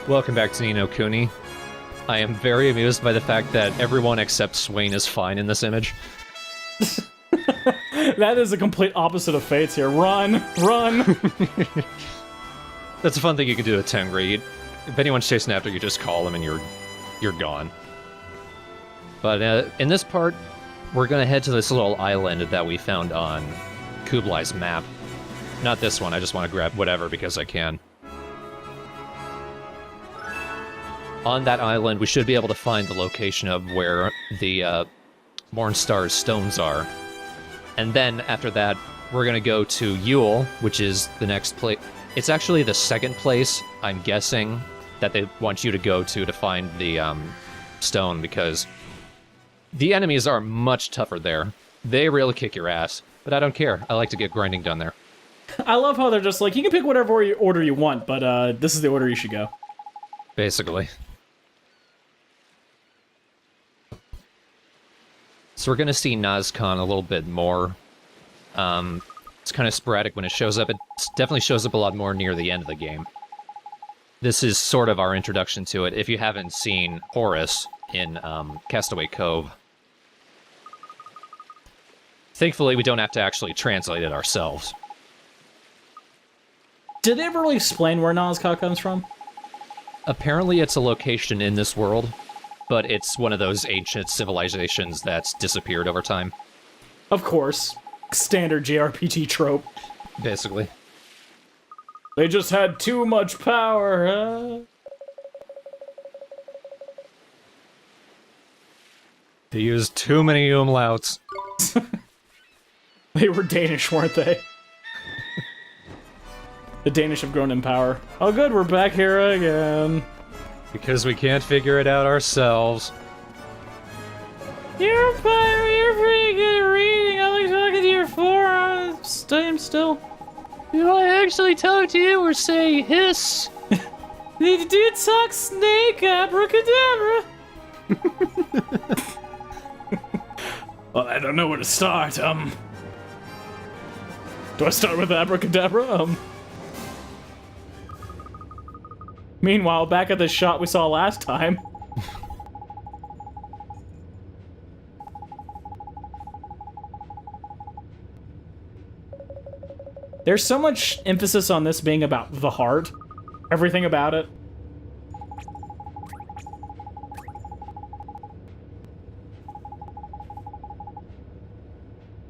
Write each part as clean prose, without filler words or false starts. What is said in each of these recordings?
Welcome back to Nino Kuni. I am very amused by the fact that everyone except Swain is fine in this image. That is a complete opposite of Fates here. Run! Run! That's a fun thing you can do with Tengri. If anyone's chasing after you, just call them and you're gone. But in this part, we're gonna head to this little island that we found on Kublai's map. Not this one, I just want to grab whatever because I can. On that island, we should be able to find the location of where the Mornstar's stones are. And then, after that, we're gonna go to Yule, which is the next place. It's actually the second place, I'm guessing, that they want you to go to find the stone, because the enemies are much tougher there. They really kick your ass, but I don't care. I like to get grinding done there. I love how they're just like, you can pick whatever order you want, but this is the order you should go. Basically. So we're going to see Nazcon a little bit more. It's kind of sporadic when it shows up. It definitely shows up a lot more near the end of the game. This is sort of our introduction to it, if you haven't seen Horus in Castaway Cove. Thankfully, we don't have to actually translate it ourselves. Did they ever really explain where Nazca comes from? Apparently it's a location in this world, but it's one of those ancient civilizations that's disappeared over time. Of course. Standard JRPG trope. Basically. They just had too much power, huh? They used too many umlauts. They were Danish, weren't they? The Danish have grown in power. Oh good, we're back here again. Because we can't figure it out ourselves. You're pretty good at reading. I like talking to your forum. I'm still. Do I actually talk to you or say hiss? The dude talks snake abracadabra. Well, I don't know where to start. Do I start with abracadabra? Meanwhile, back at the shot we saw last time. There's so much emphasis on this being about the heart. Everything about it.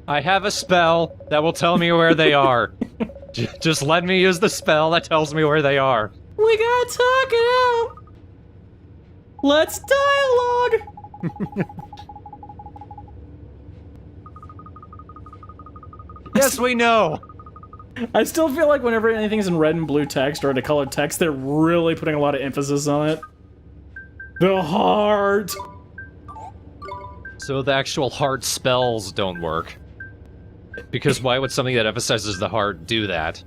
I have a spell that will tell me where they are. Just let me use the spell that tells me where they are. We gotta talk it out. Let's dialogue. Yes, we know. I still feel like whenever anything's in red and blue text or in a colored text, they're really putting a lot of emphasis on it. The heart. So the actual heart spells don't work. Because why would something that emphasizes the heart do that?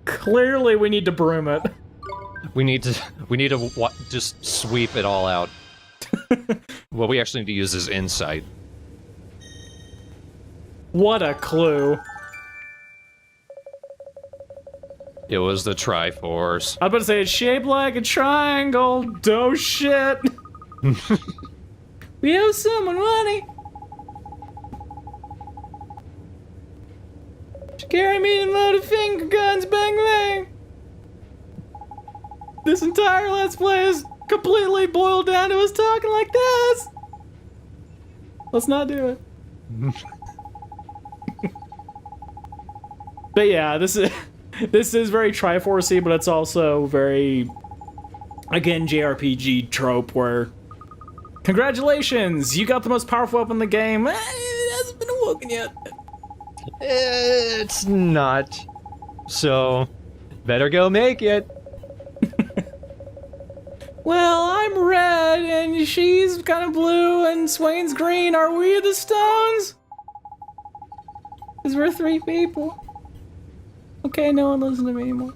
Clearly, we need to broom it. We need to just sweep it all out. What we actually need to use is insight. What a clue. It was the Triforce. I was about to say, it's shaped like a triangle. Oh shit. We owe someone money. Carry me and load of finger guns, bang bang. This entire Let's Play is completely boiled down to us talking like this. Let's not do it. But yeah, this is very Triforce-y, but it's also very, again, JRPG trope where, congratulations, you got the most powerful weapon in the game. It hasn't been awoken yet. It's not. So, better go make it. Well, I'm red, and she's kind of blue, and Swain's green. Are we the stones? Because we're 3 people. Okay, no one listens to me anymore.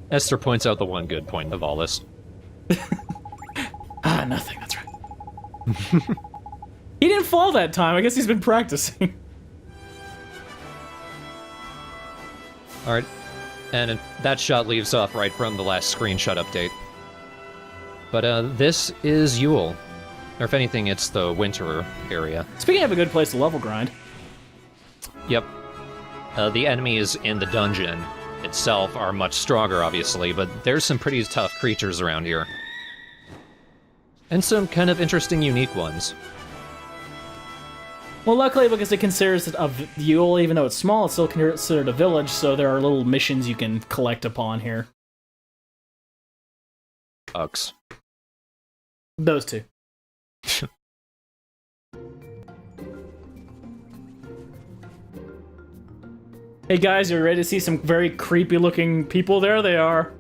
Esther points out the one good point of all this. Nothing, that's right. He didn't fall that time. I guess he's been practicing. Alright, and that shot leaves off right from the last screenshot update. But this is Yule. Or if anything, it's the winter area. Speaking of a good place to level grind. Yep. The enemies in the dungeon itself are much stronger, obviously, but there's some pretty tough creatures around here. And some kind of interesting, unique ones. Well, luckily, because it considers it a Yule, even though it's small, it's still considered a village, so there are little missions you can collect upon here. Ucks. Those two. Hey guys, you ready to see some very creepy looking people? There they are.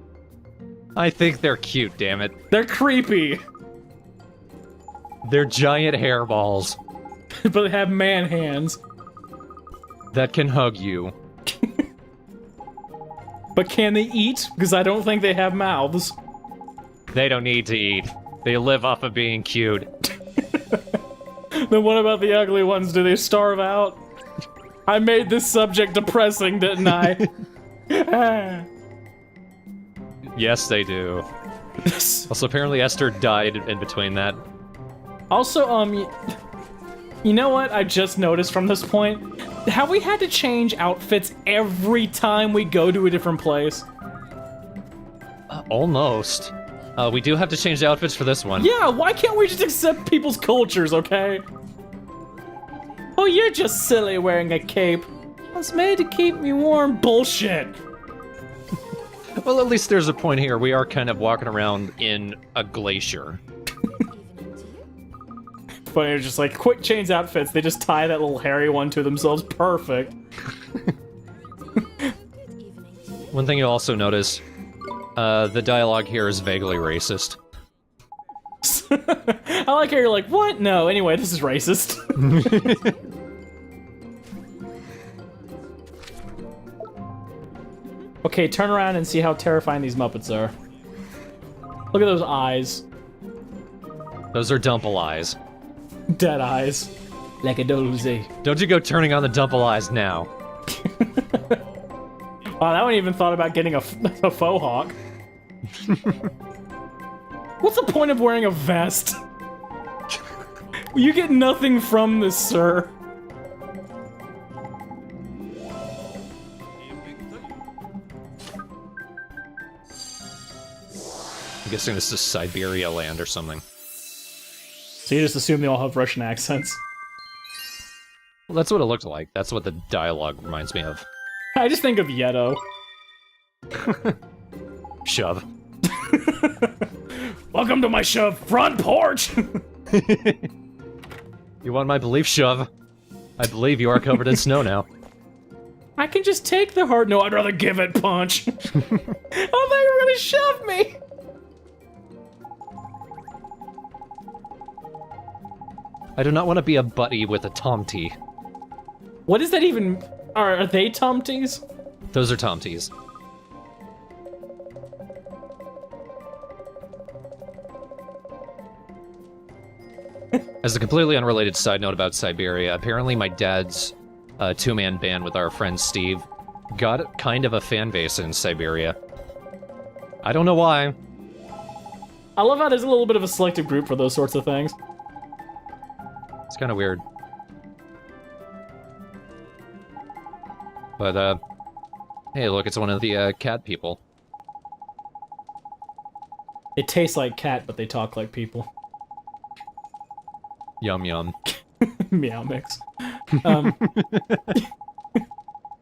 I think they're cute, damn it. They're creepy. They're giant hairballs But they have man hands. that can hug you. But can they eat? Because I don't think they have mouths. They don't need to eat. They live off of being cute. Then what about the ugly ones? Do they starve out? I made this subject depressing, didn't I? Yes, they do. Also, apparently Esther died in between that. Also, you know what I just noticed from this point? How we had to change outfits every time we go to a different place. Almost. We do have to change the outfits for this one. Yeah, why can't we just accept people's cultures, okay? Oh, you're just silly wearing a cape. It's made to keep me warm. Bullshit. Well, at least there's a point here. We are kind of walking around in a glacier. But it's just like, quick change outfits. They just tie that little hairy one to themselves. Perfect. One thing you'll also notice, the dialogue here is vaguely racist. I like how you're like, what? No, anyway, this is racist. Okay, turn around and see how terrifying these Muppets are. Look at those eyes. Those are Dumple eyes. Dead eyes. Like a dozy. Don't you go turning on the Dumple eyes now. Wow, that one even thought about getting a faux hawk. What's the point of wearing a vest? You get nothing from this, sir. I'm guessing this is Siberia land or something. So you just assume they all have Russian accents. Well, that's what it looked like. That's what the dialogue reminds me of. I just think of Yeto. Shove. Welcome to my shove front porch! You want my belief, Shove? I believe you are covered in snow now. I can just take the hard no, I'd rather give it punch. Oh, they were gonna shove me! I do not want to be a buddy with a Tomty. What is that even? Are they Tomties? Those are Tomties. As a completely unrelated side note about Siberia, apparently my dad's two-man band with our friend Steve got kind of a fan base in Siberia. I don't know why. I love how there's a little bit of a selective group for those sorts of things. It's kind of weird. But, hey, look, it's one of the cat people. They taste like cat, but they talk like people. Yum yum. Meow mix. So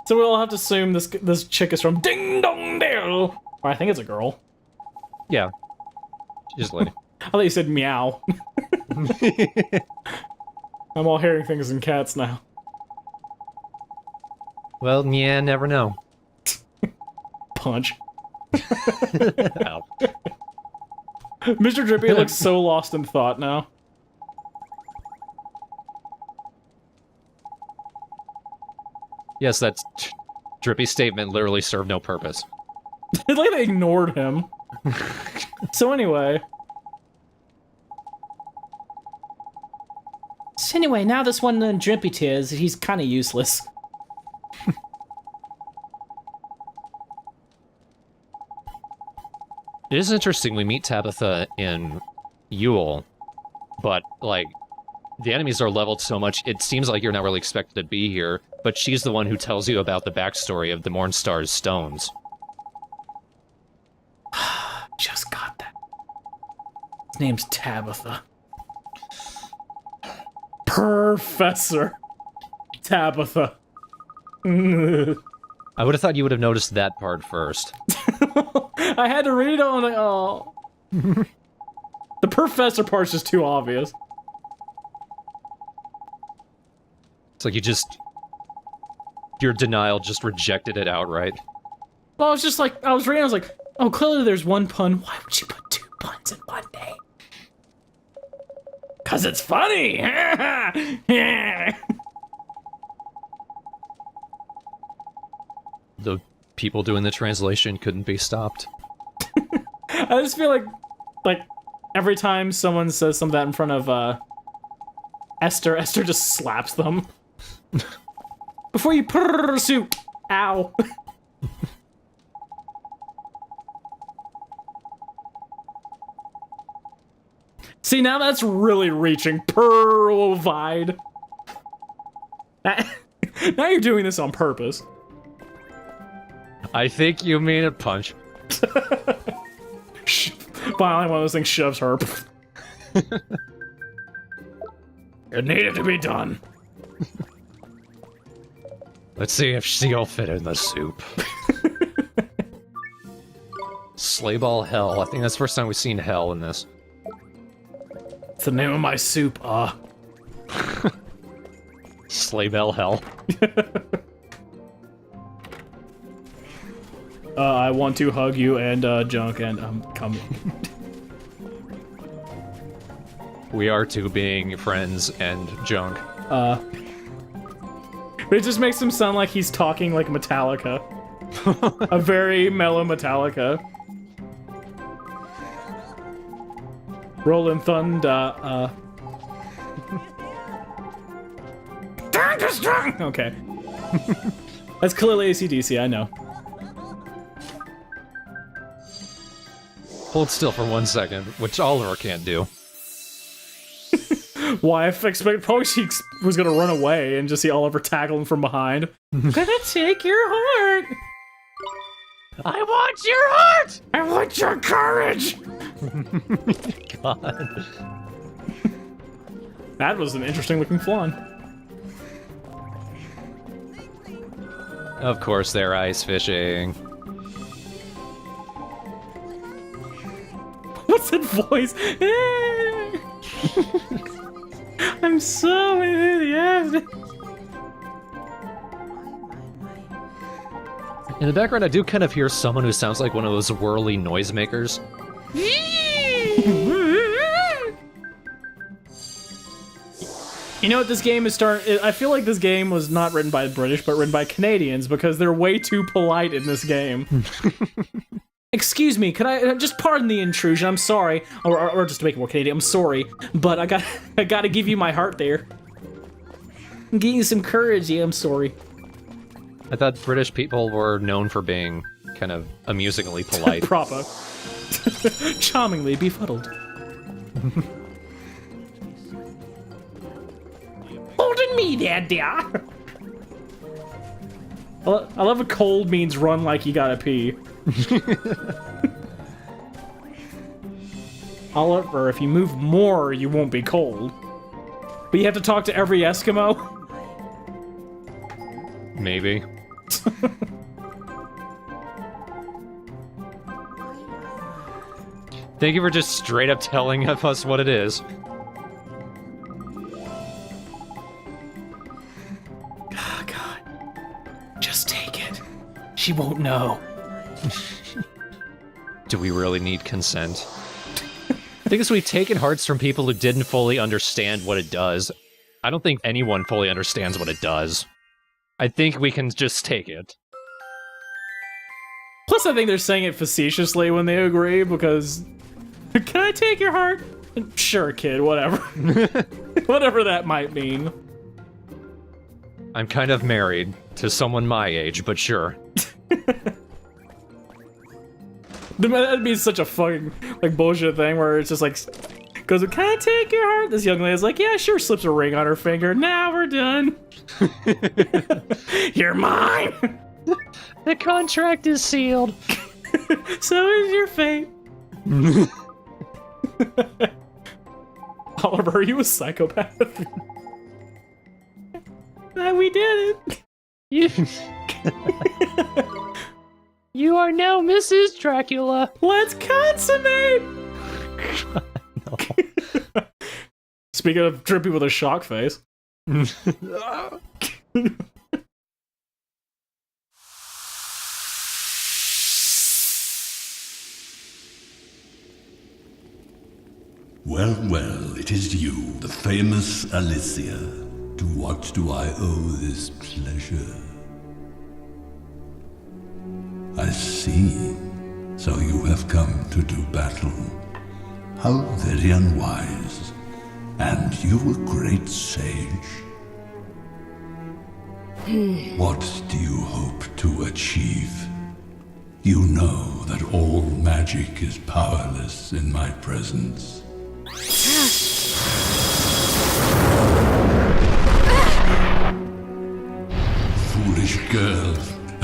we'll have to assume this chick is from Ding Dong Dale. Or I think it's a girl. Yeah. She's a lady. I thought you said meow. I'm all hearing things in cats now. Well, yeah, never know. Punch. Ow. Mr. Drippy looks so lost in thought now. Yes, that drippy statement literally served no purpose. It's like they ignored him. So anyway. Now this one Drippy Tears, he's kind of useless. It is interesting, we meet Tabitha in Yule, but, like, the enemies are leveled so much, it seems like you're not really expected to be here, but she's the one who tells you about the backstory of the Mornstar's stones. Just got that. His name's Tabitha. Professor Tabitha. I would have thought you would have noticed that part first. I had to read it on like, oh. The professor part's just too obvious. It's like your denial just rejected it outright. Well, I was just like, I was reading, I was like, oh, clearly there's one pun. Why would you put 2 puns in one name? 'Cause it's funny! The people doing the translation couldn't be stopped. I just feel like, every time someone says something in front of, Esther just slaps them. Before you pursue, ow. See, now that's really reaching. Provide. Now you're doing this on purpose. I think you mean it, Punch. Finally, one of those things shoves her. It needed to be done. Let's see if she'll fit in the soup. Sleighball Hell. I think that's the first time we've seen Hell in this. It's the name of my soup, Sleighbell Hell. I want to hug you and, Junk, and I'm coming. We are two being friends and junk. It just makes him sound like he's talking like Metallica. A very mellow Metallica. Rolling Thunder, Okay. That's clearly AC/DC, I know. Hold still for 1 second, which Oliver can't do. Why, I expected probably she was gonna run away and just see Oliver tackle him from behind. I'm gonna take your heart! I want your heart! I want your courage! God. That was an interesting looking flan. Of course they're ice fishing. What's that voice? I'm so enthusiastic. In the background, I do kind of hear someone who sounds like one of those whirly noisemakers. You know what this game is I feel like this game was not written by the British, but written by Canadians because they're way too polite in this game. Excuse me, could I just pardon the intrusion? I'm sorry, or just to make it more Canadian, I'm sorry, but I gotta give you my heart there. I'm getting you some courage. Yeah, I'm sorry. I thought British people were known for being kind of amusingly polite. Proper. Charmingly befuddled. Holding me there, dear. I love a cold means run like you gotta pee. Oliver, if you move more, you won't be cold. But you have to talk to every Eskimo? Maybe. Thank you for just straight up telling us what it is. Oh, God. Just take it. She won't know. Do we really need consent? I think as we've taken hearts from people who didn't fully understand what it does. I don't think anyone fully understands what it does. I think we can just take it. Plus, I think they're saying it facetiously when they agree, because... Can I take your heart? Sure, kid, whatever. Whatever that might mean. I'm kind of married to someone my age, but sure. That'd be such a fucking, like, bullshit thing where it's just like, goes, can I take your heart? This young lady's like, yeah, sure, slips a ring on her finger. Now we're done. You're mine. The contract is sealed. So is your fate. Oliver, are you a psychopath? We did it. You are now Mrs. Dracula. Let's consummate. Speaking of Drippy with a shock face. Well, well, it is you, the famous Alicia. To what do I owe this pleasure? I see. So you have come to do battle. How very unwise. And you a great sage. What do you hope to achieve? You know that all magic is powerless in my presence. Foolish girl,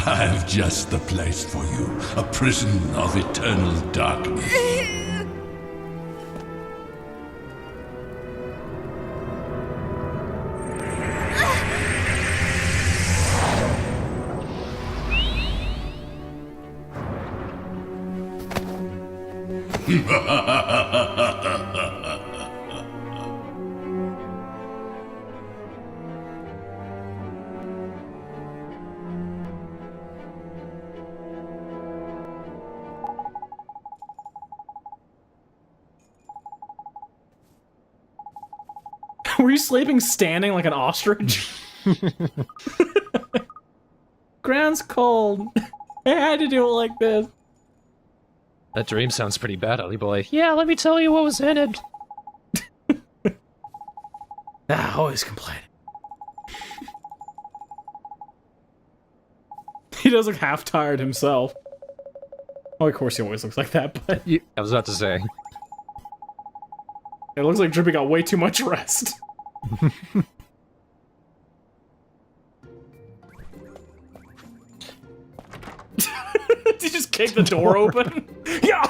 I have just the place for you, a prison of eternal darkness. Were you sleeping standing like an ostrich? Ground's cold. I had to do it like this. That dream sounds pretty bad, Ollie boy. Yeah, let me tell you what was in it. Always complaining. He does look half tired himself. Oh, of course he always looks like that, but... I was about to say. It looks like Drippy got way too much rest. Did you just kick the door open? Yeah!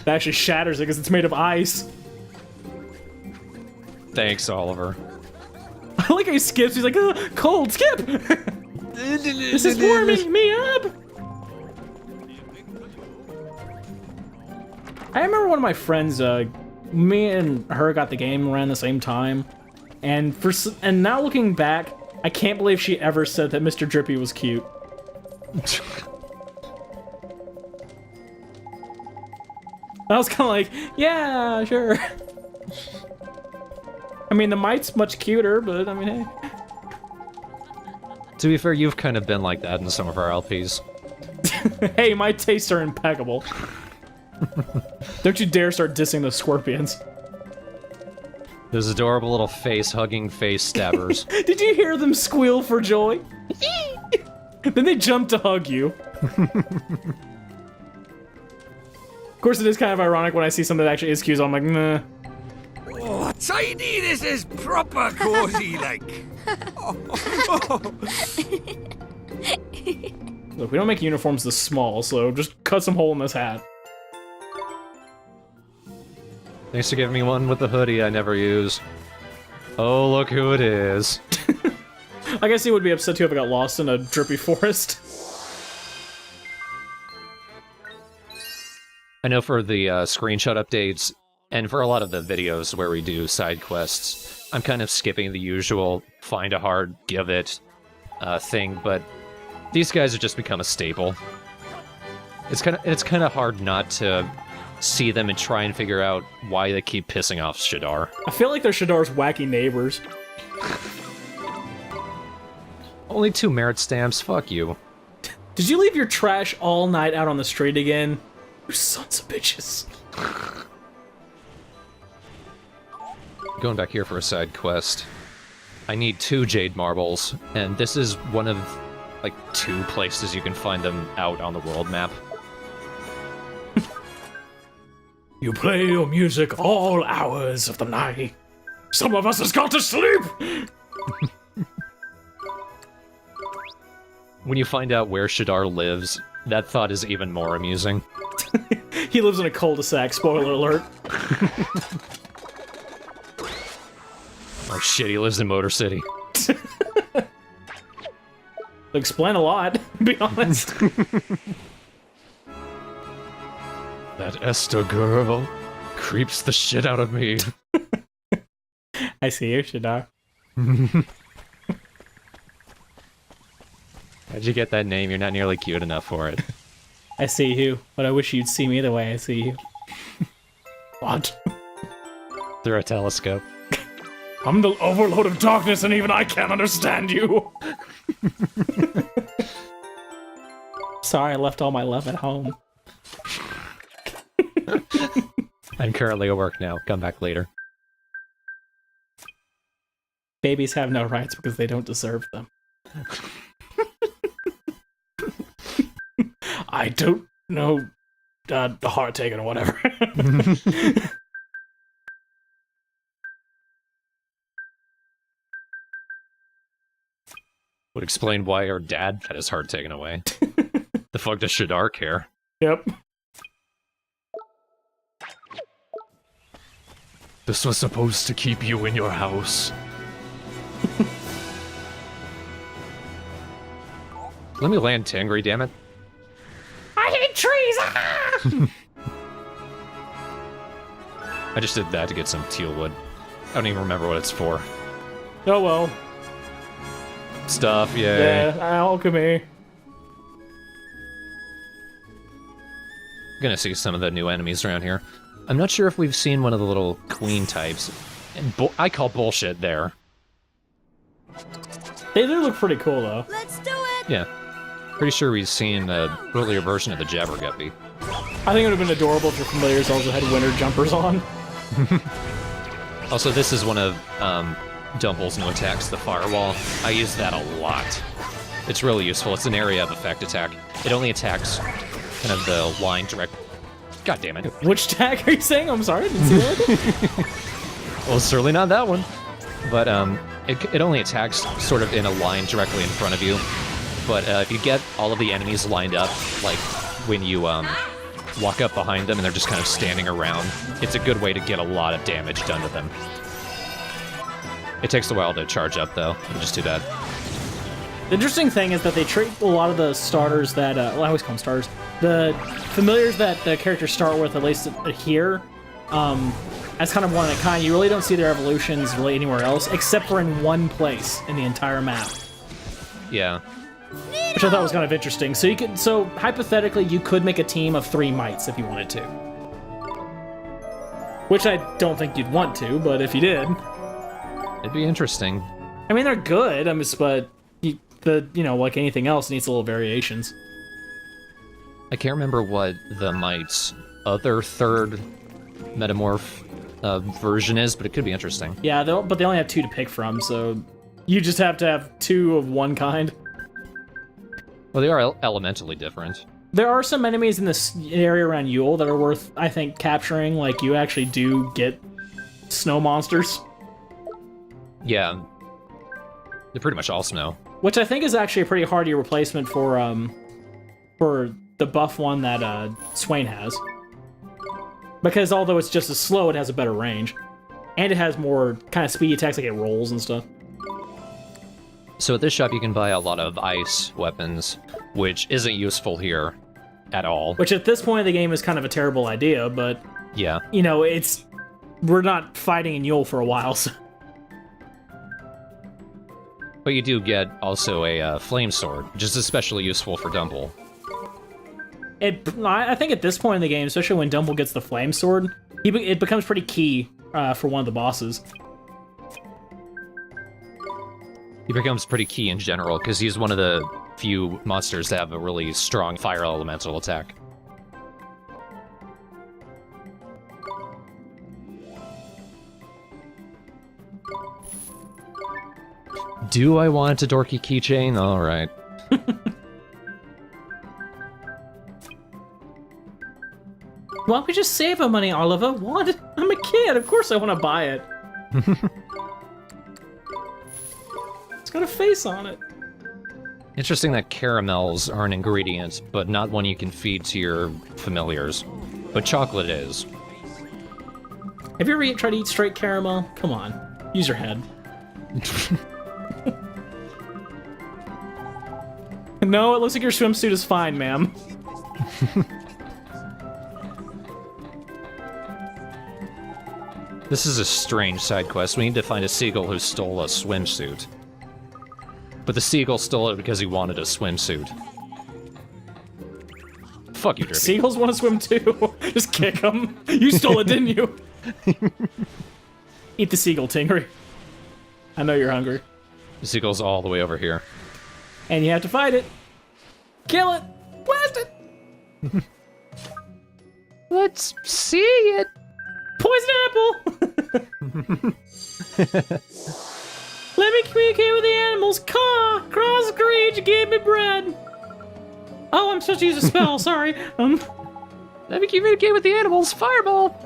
That actually shatters it because it's made of ice. Thanks, Oliver. I like how he skips. He's like, cold, skip! This is warming me up! I remember one of my friends, me and her got the game around the same time, and now looking back, I can't believe she ever said that Mr. Drippy was cute. I was kind of like, yeah, sure. I mean, the mite's much cuter, but I mean, hey. To be fair, you've kind of been like that in some of our LPs. Hey, my tastes are impeccable. Don't you dare start dissing those scorpions. Those adorable little face-hugging face stabbers. Did you hear them squeal for joy? Then they jump to hug you. Of course, it is kind of ironic when I see something that actually is cute, so I'm like, nah. Oh, tidy, this is proper cozy, like. Look, we don't make uniforms this small, so just cut some hole in this hat. Thanks for giving me one with the hoodie I never use. Oh, look who it is. I guess he would be upset too if I got lost in a drippy forest. I know for the screenshot updates, and for a lot of the videos where we do side quests, I'm kind of skipping the usual find a heart, give it thing, but these guys have just become a staple. It's kind of hard not to see them and try and figure out why they keep pissing off Shadar. I feel like they're Shadar's wacky neighbors. Only 2 merit stamps, fuck you. Did you leave your trash all night out on the street again? You sons of bitches. Going back here for a side quest. I need 2 jade marbles, and this is one of, like, 2 places you can find them out on the world map. You play your music all hours of the night. Some of us has got to sleep! When you find out where Shadar lives, that thought is even more amusing. He lives in a cul-de-sac, spoiler alert. Oh shit, he lives in Motor City. Explain a lot, to be honest. That Esther girl creeps the shit out of me. I see you, Shadar. How'd you get that name? You're not nearly cute enough for it. I see you, but I wish you'd see me the way I see you. What? Through a telescope. I'm the overload of darkness and even I can't understand you! Sorry, I left all my love at home. I'm currently at work now. Come back later. Babies have no rights because they don't deserve them. I don't know the heart taken or whatever. Would explain why her dad had his heart taken away. The fuck does Shadar care? Yep. This was supposed to keep you in your house. Let me land Tangri, damn it. I hate trees! Ah! I just did that to get some teal wood. I don't even remember what it's for. Oh well. Stuff, yay. Yeah, alchemy. Gonna see some of the new enemies around here. I'm not sure if we've seen one of the little queen types. And I call bullshit there. They do look pretty cool though. Let's do it! Yeah. Pretty sure we've seen an earlier version of the Jabberguppy. I think it would have been adorable if your familiars also had winter jumpers on. Also, this is one of Dumble's new attacks, the Firewall. I use that a lot. It's really useful. It's an area of effect attack. It only attacks kind of the line direct... God damn it. Which tag are you saying? I'm sorry, I didn't see that. Well, certainly not that one. But it only attacks sort of in a line directly in front of you. But if you get all of the enemies lined up, like when you walk up behind them and they're just kind of standing around, it's a good way to get a lot of damage done to them. It takes a while to charge up, though, which is too bad. The interesting thing is that they treat a lot of the starters that, well, I always call them starters, the familiars that the characters start with, at least here, as kind of one of a kind. You really don't see their evolutions really anywhere else, except for in one place in the entire map. Yeah. Which I thought was kind of interesting. So hypothetically, you could make a team of 3 mites if you wanted to. Which I don't think you'd want to, but if you did... It'd be interesting. I mean, they're good, but like anything else, it needs a little variations. I can't remember what the Might's other third metamorph version is, but it could be interesting. Yeah, but they only have 2 to pick from, so you just have to have 2 of one kind. Well, they are elementally different. There are some enemies in this area around Yule that are worth, I think, capturing. Like, you actually do get snow monsters. Yeah. They're pretty much all snow. Which I think is actually a pretty hardy replacement for the buff one that Swain has. Because although it's just as slow, it has a better range. And it has more kind of speedy attacks, like it rolls and stuff. So at this shop you can buy a lot of ice weapons, which isn't useful here at all. Which at this point of the game is kind of a terrible idea, but... Yeah. You know, we're not fighting in Yule for a while, so... But you do get also a flame sword, which is especially useful for Dumble. I think at this point in the game, especially when Dumble gets the flame sword, it becomes pretty key for one of the bosses. He becomes pretty key in general, because he's one of the few monsters that have a really strong fire elemental attack. Do I want a dorky keychain? Alright. Why don't we just save our money, Oliver? What? I'm a kid. Of course I want to buy it. It's got a face on it. Interesting that caramels are an ingredient, but not one you can feed to your familiars. But chocolate is. Have you ever tried to eat straight caramel? Come on. Use your head. No, it looks like your swimsuit is fine, ma'am. This is a strange side quest. We need to find a seagull who stole a swimsuit. But the seagull stole it because he wanted a swimsuit. Fuck you, Drippy. Seagulls want to swim too. Just kick them. You stole it, didn't you? Eat the seagull, Tingry. I know you're hungry. The seagull's all the way over here. And you have to fight it. Kill it. Blast it. Let's see it. Poison apple. Let me communicate with the animals. Caw. Cross the creed. You gave me bread. Oh, I'm supposed to use a spell. Sorry. Let me communicate with the animals. Fireball.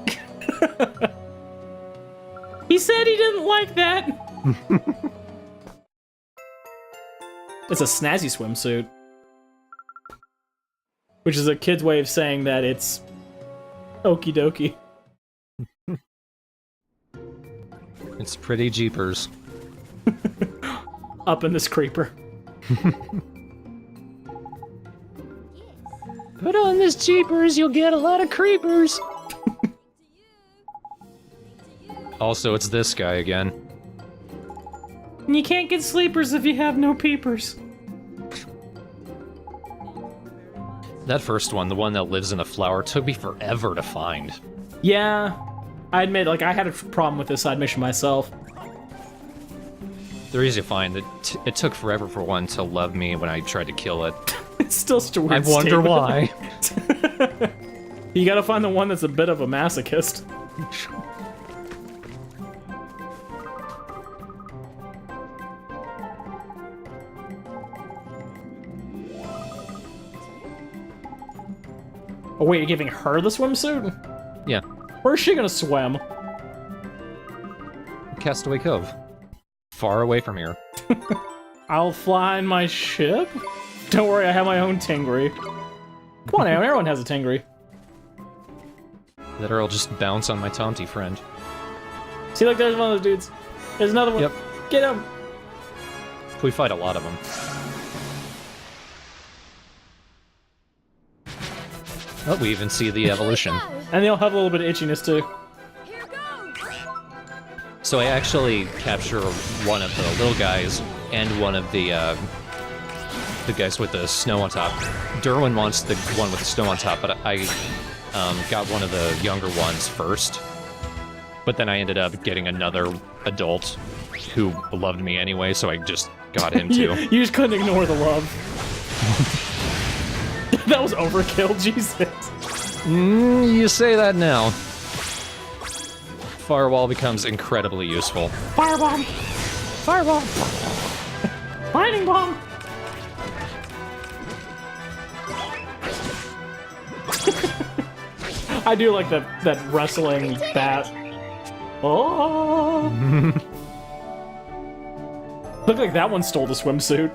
He said he didn't like that. It's a snazzy swimsuit. Which is a kid's way of saying that it's okie dokie. It's pretty jeepers. Up in this creeper. Put on this jeepers, you'll get a lot of creepers. Also, it's this guy again. And you can't get sleepers if you have no peepers. That first one, the one that lives in a flower, took me forever to find. Yeah, I admit, like, I had a problem with this side mission myself. They're easy to find. It took forever for one to love me when I tried to kill it. It's still such a weird I wonder statement. why. You gotta find the one that's a bit of a masochist. Oh wait, you're giving her the swimsuit? Yeah. Where's she gonna swim? Castaway Cove. Far away from here. I'll fly in my ship? Don't worry, I have my own Tingry. Come on, everyone has a Tingry. That I'll just bounce on my Tomty friend. See, look, there's one of those dudes. There's another one. Yep. Get him! We fight a lot of them. Oh, we even see the evolution. And they'll have a little bit of itchiness, too. Here goes. So I actually capture one of the little guys and one of the guys with the snow on top. Derwin wants the one with the snow on top, but I got one of the younger ones first. But then I ended up getting another adult who loved me anyway, so I just got him too. You just couldn't ignore the love. That was overkill, Jesus. You say that now. Firewall becomes incredibly useful. Firebomb! Firebomb! Lightning bomb! I do like that wrestling bat. Oh! Looked like that one stole the swimsuit.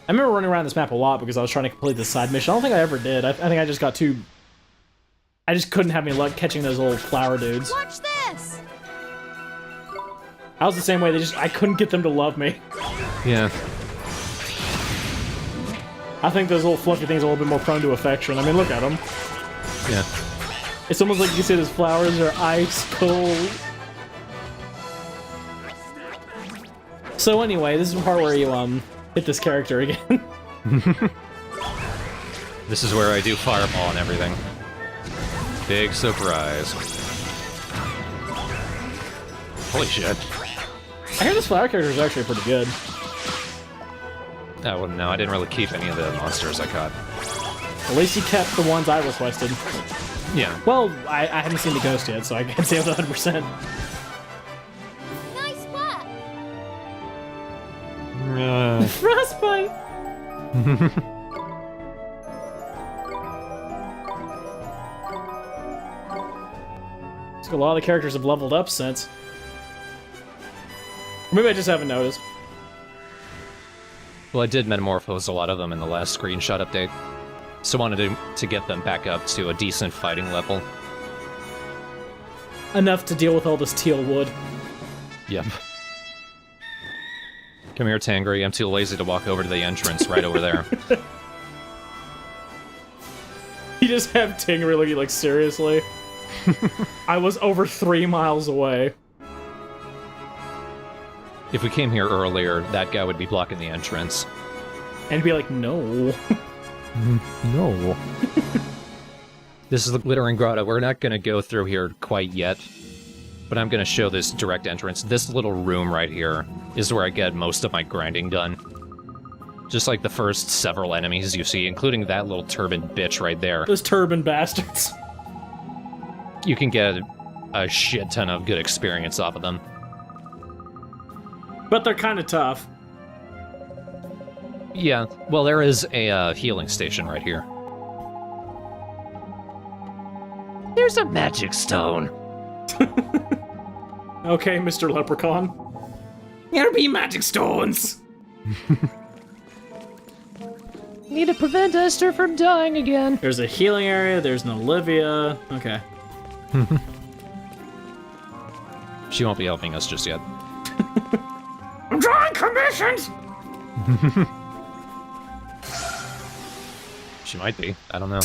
I remember running around this map a lot because I was trying to complete this side mission. I don't think I ever did. I think I just got too... I just couldn't have any luck catching those little flower dudes. Watch this. I was the same way. I couldn't get them to love me. Yeah. I think those little fluffy things are a little bit more prone to affection. I mean, look at them. Yeah. It's almost like you can see those flowers are ice cold. So anyway, this is the part where you hit this character again. This is where I do fireball and everything. Big surprise. Holy shit. I hear this flower character is actually pretty good. Oh, well, no, I didn't really keep any of the monsters I caught. At least you kept the ones I requested. Yeah. Well, I haven't seen the ghost yet, so I can't say with 100%. Nice work. Frostbite! So a lot of the characters have leveled up since. Maybe I just haven't noticed. Well, I did metamorphose a lot of them in the last screenshot update. So wanted to get them back up to a decent fighting level. Enough to deal with all this teal wood. Yep. Come here, Tangri. I'm too lazy to walk over to the entrance right over there. You just have Tingri looking like, seriously? I was over 3 miles away. If we came here earlier, that guy would be blocking the entrance. And be like, no. No. This is the Glittering Grotto. We're not going to go through here quite yet, but I'm going to show this direct entrance. This little room right here is where I get most of my grinding done. Just like the first several enemies you see, including that little turban bitch right there. Those turban bastards. You can get a shit ton of good experience off of them. But they're kind of tough. Yeah, well, there is a healing station right here. There's a magic stone. Okay, Mr. Leprechaun. There'll be magic stones. Need to prevent Esther from dying again. There's a healing area, there's an Olivia. Okay. She won't be helping us just yet. I'm drawing commissions! She might be. I don't know.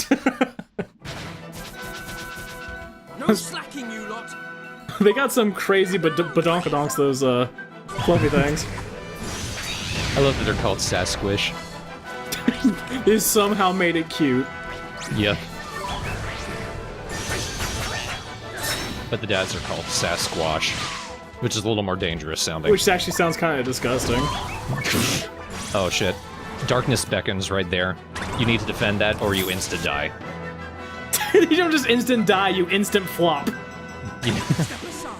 No slacking, you lot. They got some crazy badonkadonks, those fluffy things. I love that they're called Sasquish. They somehow made it cute. Yep. But the dads are called Sasquatch, which is a little more dangerous sounding. Which actually sounds kind of disgusting. Oh shit. Darkness beckons right there. You need to defend that or you insta-die. You don't just instant die, you instant flop. Step aside.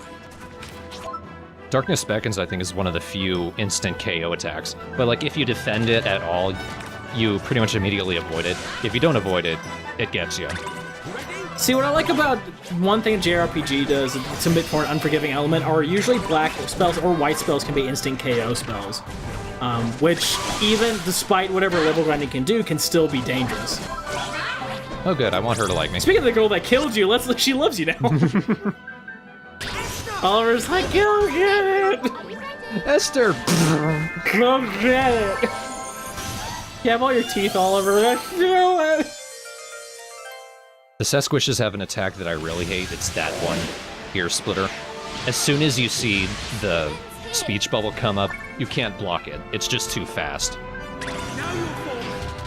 Darkness beckons, I think, is one of the few instant KO attacks. But like, if you defend it at all, you pretty much immediately avoid it. If you don't avoid it, it gets you. See, what I like about one thing JRPG does to make for an unforgiving element are usually black spells or white spells can be instant KO spells. Which, even despite whatever level grinding can do, can still be dangerous. Oh good, I want her to like me. Speaking of the girl that killed you, she loves you now. Oliver's like, go get it! Esther! Go get it! You have all your teeth, Oliver. Let's do it! The Sasquishes have an attack that I really hate. It's that one. Ear Splitter. As soon as you see the speech bubble come up, you can't block it. It's just too fast.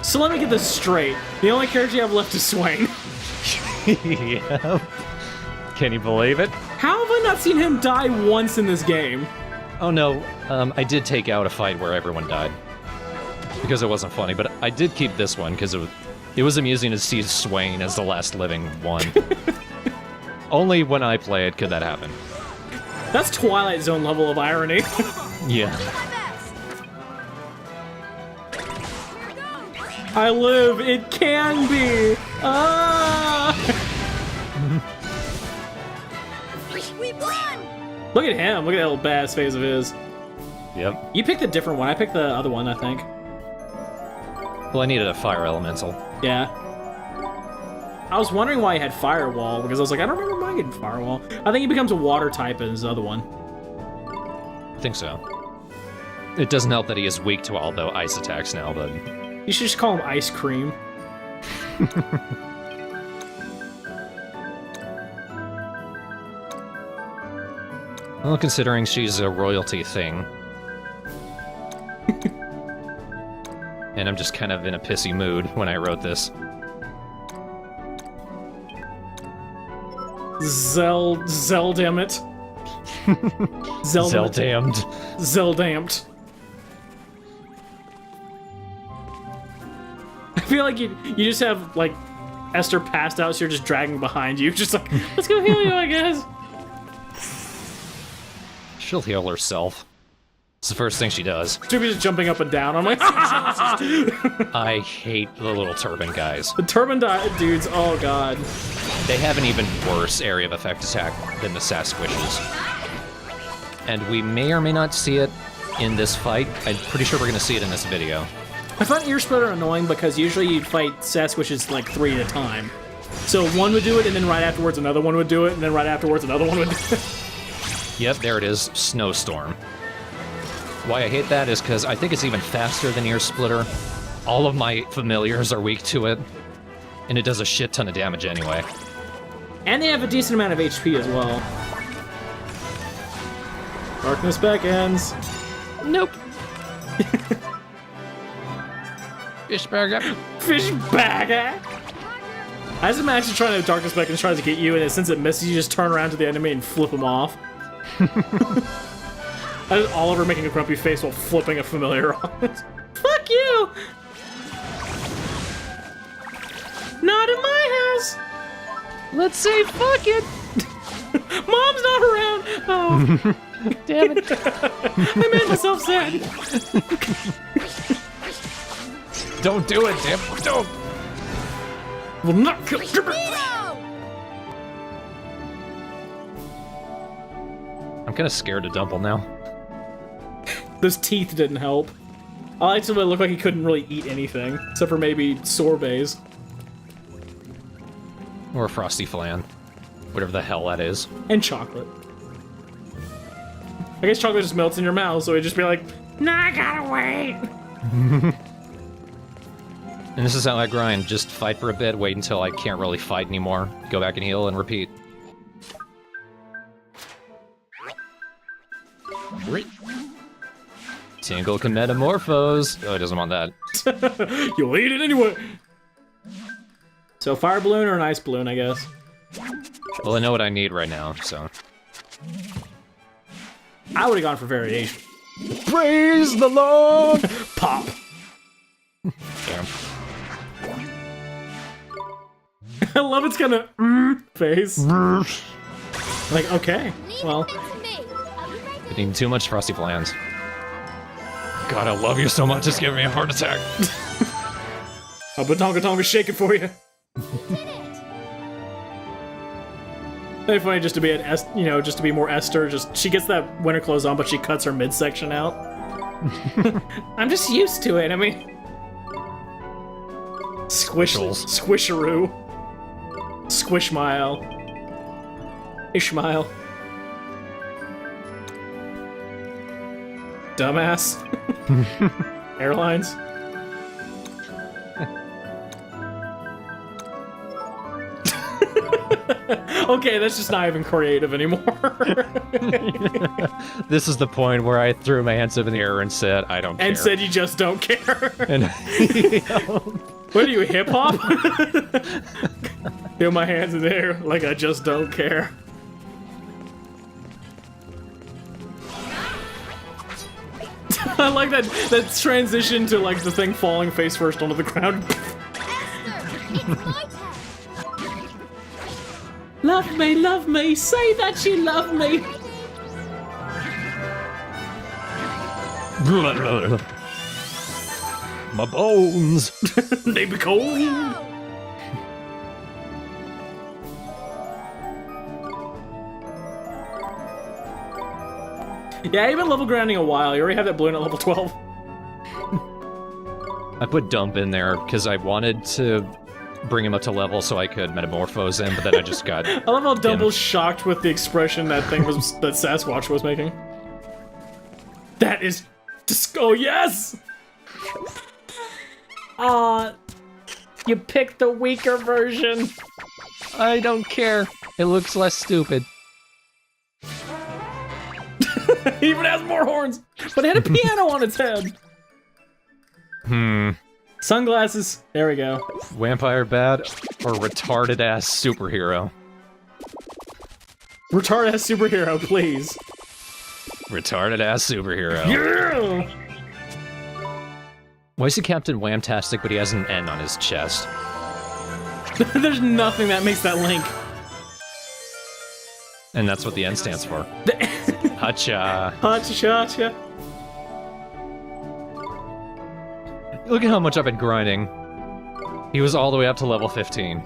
So let me get this straight. The only character you have left is Swain. Yeah. Can you believe it? How have I not seen him die once in this game? Oh no, I did take out a fight where everyone died. Because it wasn't funny, but I did keep this one because it was amusing to see Swain as the last living one. Only when I play it could that happen. That's Twilight Zone level of irony. Yeah. I live, it can be! Ah! We won! Look at him, look at that little badass face of his. Yep. You picked a different one, I picked the other one, I think. Well, I needed a fire elemental. Yeah. I was wondering why he had Firewall, because I was like, I don't remember mine getting Firewall. I think he becomes a water type in his other one. I think so. It doesn't help that he is weak to all the ice attacks now, but... You should just call him Ice Cream. Well, considering she's a royalty thing. And I'm just kind of in a pissy mood when I wrote this. Zeldammit. Zeldamned. Zeldamped. I feel like you just have, like, Esther passed out, so you're just dragging behind you. Just like, let's go heal you, I guess. She'll heal herself. It's the first thing she does. Stupid just jumping up and down. I'm like, I hate the little turban guys. the turban dudes, oh god. They have an even worse area of effect attack than the Sasquishes. And we may or may not see it in this fight. I'm pretty sure we're going to see it in this video. I find Ear Splitter annoying because usually you'd fight Sasquishes like 3 at a time. So one would do it, and then right afterwards another one would do it, and then right afterwards another one would do it. Yep, there it is, Snowstorm. Why I hate that is because I think it's even faster than Ear Splitter. All of my familiars are weak to it, and it does a shit ton of damage anyway. And they have a decent amount of HP as well. Darkness beckons. Nope. Fish burger. Fish bagger. I just imagine trying to Darkness beckons tries to get you, and since it misses, you just turn around to the enemy and flip him off. I just Oliver making a grumpy face while flipping a familiar off. Fuck you! Not in my house! Let's say fuck it. Mom's not around! Oh. Damn it. I made myself sad. Don't do it, damn it. Don't. Will not kill. I'm kind of scared of Dumple now. Those teeth didn't help. I liked him, it looked like he couldn't really eat anything, except for maybe sorbets. Or a Frosty Flan. Whatever the hell that is. And chocolate. I guess chocolate just melts in your mouth, so it'd just be like, nah, I gotta wait. And this is how I grind. Just fight for a bit, wait until I can't really fight anymore, go back and heal, and repeat. Tingle can metamorphose. Oh, he doesn't want that. You'll eat it anyway. So fire balloon or an ice balloon, I guess. Well, I know what I need right now, so. I would have gone for variation. Praise the Lord! Pop. Damn. I love its kind of face. Like, okay, well. Eating too much Frosty Flans. God, I love you so much, it's giving me a heart attack. I'll put Tonka Tonka shaking for you. It'd be funny just to be just to be more Esther. Just she gets that winter clothes on, but she cuts her midsection out. I'm just used to it. I mean, squisharoo, squishmile, Ishmael, dumbass, airlines. Okay, that's just not even creative anymore. This is the point where I threw my hands up in the air and said, I don't care. And said you just don't care. And What are you, hip hop? Feel my hands in the air like I just don't care. I like that transition to like the thing falling face first onto the ground. Love me, say that you love me. my bones. They be cold. Yeah, you've been level grinding a while. You already have that balloon at level 12. I put Dump in there because I wanted to bring him up to level so I could metamorphose him, but then I just got. I love how Dump was shocked with the expression that Sasquatch was making. That is, oh yes! You picked the weaker version. I don't care. It looks less stupid. It even has more horns, but it had a piano on its head. Sunglasses. There we go. Vampire bad or retarded ass superhero? Retarded ass superhero, please. Retarded ass superhero. Yeah! Why is he Captain Whamtastic, but he has an N on his chest? There's nothing that makes that link. And that's what the N stands for. Hacha. Hacha. Look at how much I've been grinding. He was all the way up to level 15.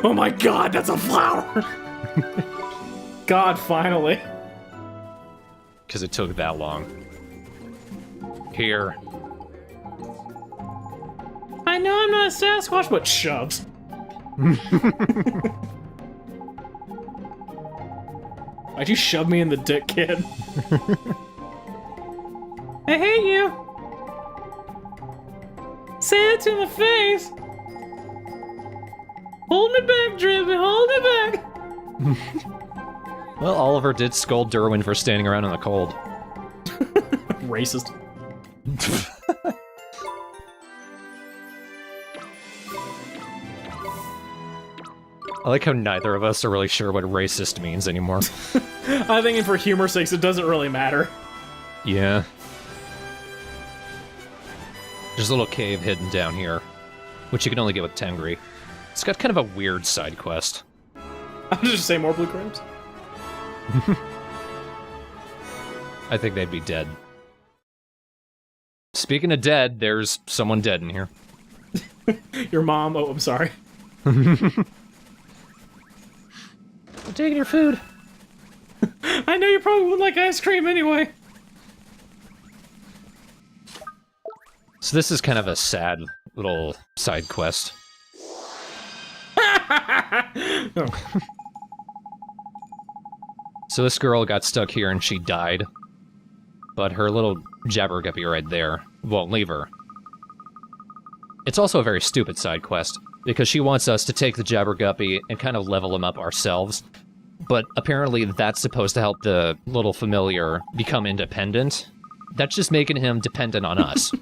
Oh my god, that's a flower! God, finally. Because it took that long. Here. I know I'm not a Sasquatch, but shoves. Why'd you shove me in the dick, kid? I hate you! Say it to my face! Hold me back, Drippy, hold me back! Well, Oliver did scold Derwin for standing around in the cold. Racist. I like how neither of us are really sure what racist means anymore. I think for humor's sakes, it doesn't really matter. Yeah. There's a little cave hidden down here, which you can only get with Tengri. It's got kind of a weird side quest. I'll just say more blue crabs. I think they'd be dead. Speaking of dead, there's someone dead in here. Your mom, oh, I'm sorry. I'm taking your food. I know you probably wouldn't like ice cream anyway. So this is kind of a sad little side quest. Oh. So this girl got stuck here and she died. But her little jabberguppy right there won't leave her. It's also a very stupid side quest, because she wants us to take the jabberguppy and kind of level him up ourselves. But apparently that's supposed to help the little familiar become independent. That's just making him dependent on us.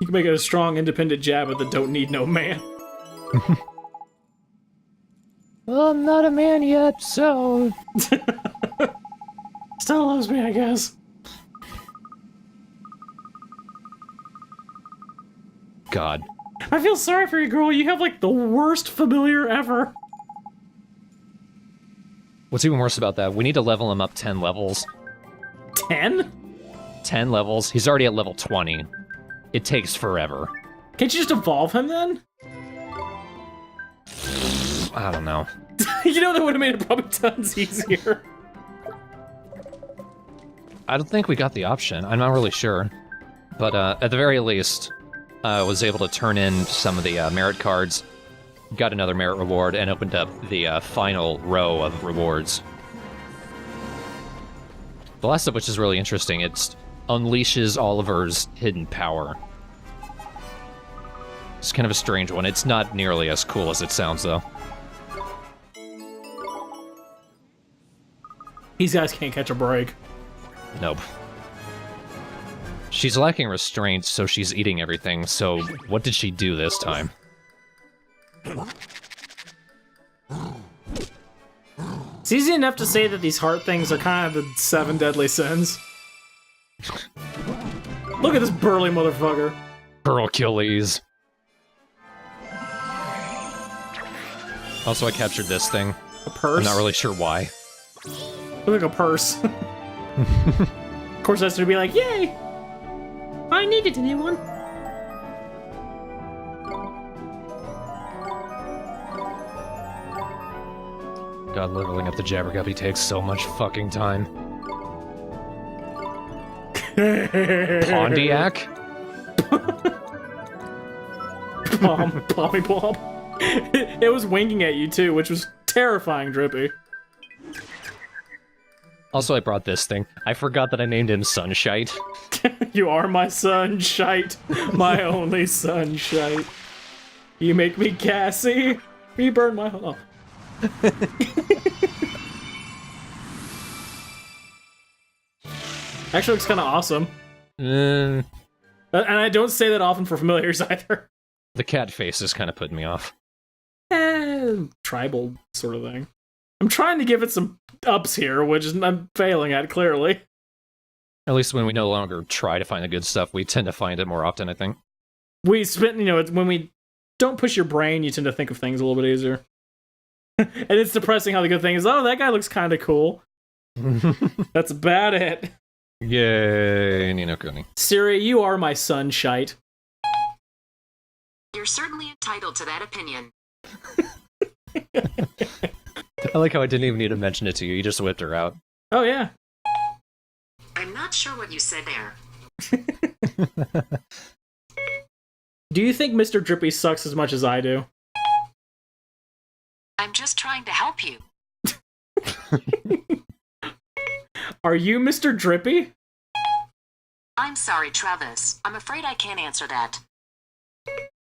You can make it a strong, independent Jabba that don't need no man. Well, I'm not a man yet, so... Still loves me, I guess. God. I feel sorry for you, girl. You have, like, the worst familiar ever. What's even worse about that, we need to level him up 10 levels. 10? 10 levels? He's already at level 20. It takes forever. Can't you just evolve him, then? I don't know. You know, that would have made it probably tons easier. I don't think we got the option. I'm not really sure. But at the very least, I was able to turn in some of the merit cards, got another merit reward, and opened up the final row of rewards. The last of which is really interesting. It unleashes Oliver's hidden power. It's kind of a strange one. It's not nearly as cool as it sounds, though. These guys can't catch a break. Nope. She's lacking restraint, so she's eating everything, so what did she do this time? It's easy enough to say that these heart things are kind of the 7 deadly sins. Look at this burly motherfucker. Hercules. Also, I captured this thing. A purse? I'm not really sure why. Look like a purse. Of course, that's to be like, yay! I needed a new one. God, leveling up the Jabberguppy takes so much fucking time. Pontiac? Pommy Plom. It was winking at you too, which was terrifying, Drippy. Also, I brought this thing. I forgot that I named him Sunshite. You are my sunshite, my only sunshite. You make me gassy. You burn my... Oh. Actually looks kind of awesome. And I don't say that often for familiars either. The cat face is kind of putting me off. Tribal sort of thing. I'm trying to give it some ups here, which I'm failing at, clearly. At least when we no longer try to find the good stuff, we tend to find it more often, I think. We spend, you know, when we don't push your brain, you tend to think of things a little bit easier. And it's depressing how the good thing is, oh, that guy looks kind of cool. That's about it. Yay, Ni no Kuni. Siri, you are my sunshite. You're certainly entitled to that opinion. I like how I didn't even need to mention it to you. You just whipped her out. Oh, yeah. I'm not sure what you said there. Do you think Mr. Drippy sucks as much as I do? I'm just trying to help you. Are you Mr. Drippy? I'm sorry, Travis. I'm afraid I can't answer that.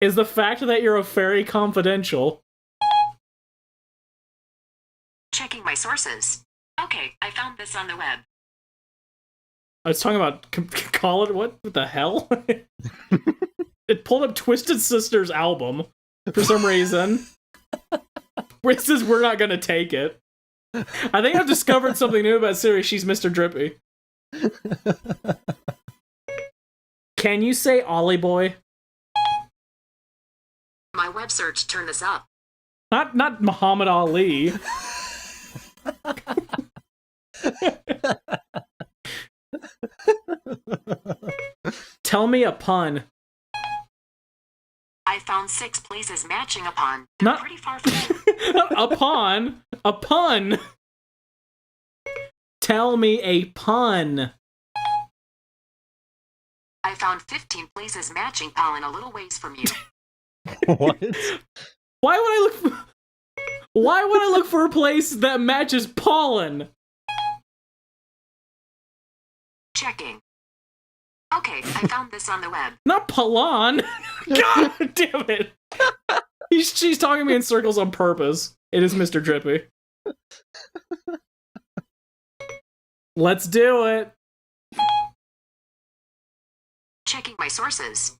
Is the fact that you're a fairy confidential? Checking my sources. Okay, I found this on the web. I was talking about call it what the hell? It pulled up Twisted Sister's album for some reason. Where it says we're not gonna take it. I think I've discovered something new about Siri. She's Mr. Drippy. Can you say Ollie Boy? My web search turned this up. Not Muhammad Ali. Tell me a pun. I found 6 places matching upon. They're Not pretty far from you. upon. A pun. Tell me a pun. I found 15 places matching pollen a little ways from you. What? Why would I look for a place that matches pollen? Checking. Okay, I found this on the web. Not Palan. God damn it. She's talking me in circles on purpose. It is Mr. Drippy. Let's do it. Checking my sources.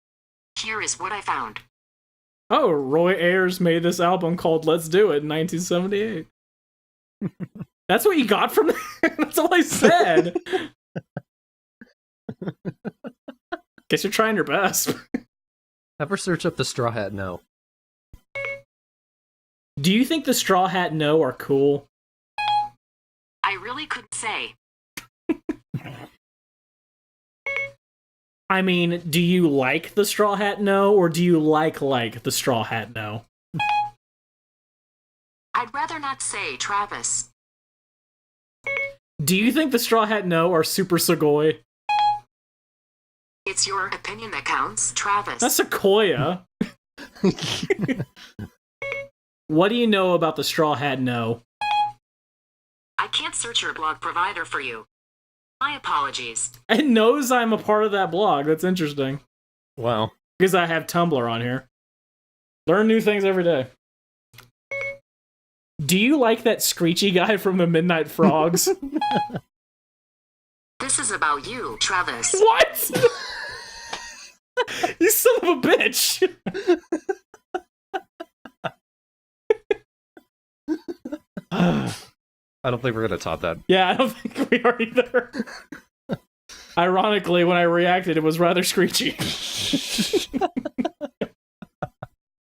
Here is what I found. Oh, Roy Ayers made this album called Let's Do It in 1978. That's what you got from that? That's all I said. Guess you're trying your best. Have her search up the Straw Hat No. Do you think the Straw Hat No are cool? I really couldn't say. I mean, do you like the Straw Hat No, or do you like the Straw Hat No? I'd rather not say, Travis. Do you think the Straw Hat No are super Segoy? It's your opinion that counts, Travis. That's Sequoia. What do you know about the Straw Hat No? I can't search your blog provider for you. My apologies. It knows I'm a part of that blog. That's interesting. Wow. Because I have Tumblr on here. Learn new things every day. Do you like that screechy guy from the Midnight Frogs? This is about you, Travis. What? You son of a bitch! I don't think we're gonna top that. Yeah, I don't think we are either. Ironically, when I reacted, it was rather screechy.